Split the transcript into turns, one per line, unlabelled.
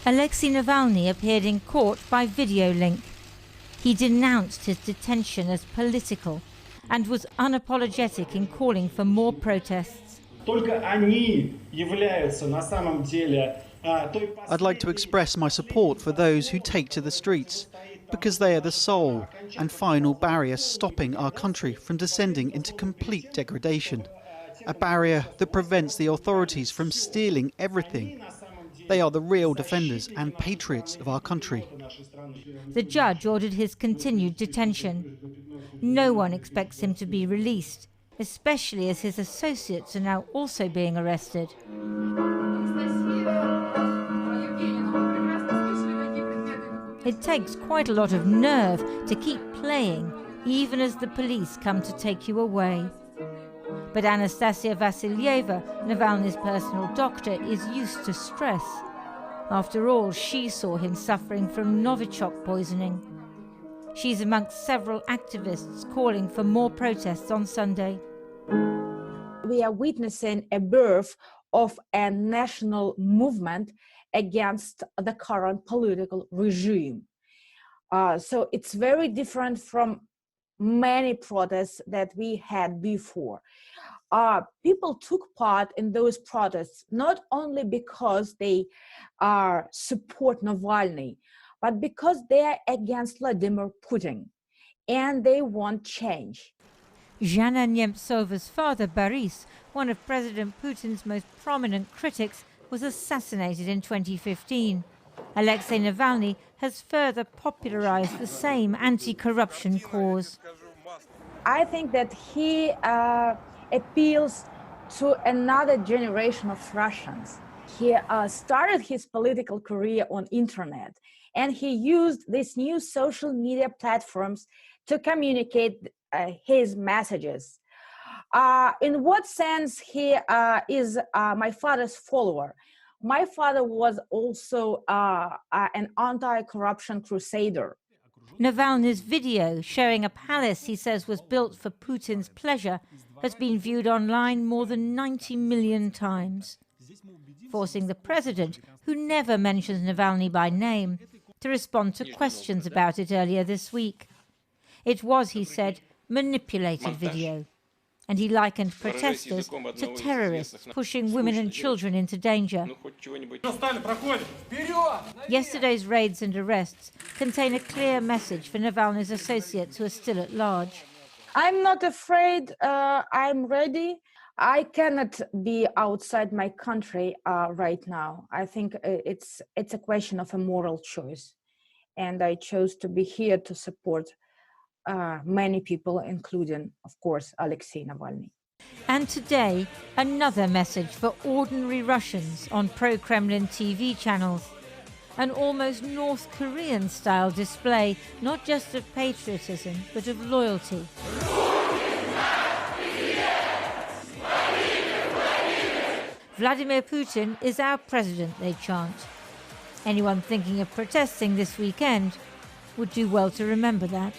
Alexei Navalny appeared in court by video link. He denounced his detention as political and was unapologetic in calling for more protests.
I'd like to express my support for those who take to the streets, because they are the sole and final barrier stopping our country from descending into complete degradation. A barrier that prevents the authorities from stealing everything. They are the real defenders and patriots of our country.
The judge ordered his continued detention. No one expects him to be released, especially as his associates are now also being arrested. It takes quite a lot of nerve to keep playing, even as the police come to take you away. But Anastasia Vassilieva, Navalny's personal doctor, is used to stress. After all, she saw him suffering from Novichok poisoning. She's amongst several activists calling for more protests on Sunday.
We are witnessing a birth of a national movement against the current political regime. So it's very different from many protests that we had before. People took part in those protests not only because they support Navalny, but because they are against Vladimir Putin and they want change.
Zhana Nemtsova's father, Boris, one of President Putin's most prominent critics, was assassinated in 2015. Alexei Navalny has further popularized the same anti-corruption cause.
I think that he appeals to another generation of Russians. He started his political career on internet, and he used these new social media platforms to communicate his messages. In what sense he is my father's follower? My father was also an anti-corruption crusader.
Navalny's video showing a palace he says was built for Putin's pleasure has been viewed online more than 90 million times, forcing the president, who never mentions Navalny by name, to respond to questions about it earlier this week. It was, he said, manipulated video, and he likened protesters to terrorists pushing women and children into danger. Yesterday's raids and arrests contain a clear message for Navalny's associates who are still at large.
I'm not afraid, I'm ready. I cannot be outside my country right now. I think it's a question of a moral choice. And I chose to be here to support many people, including, of course, Alexei Navalny.
And today, another message for ordinary Russians on pro-Kremlin TV channels. An almost North Korean-style display, not just of patriotism, but of loyalty. Vladimir Putin is our president, they chant. Anyone thinking of protesting this weekend would do well to remember that.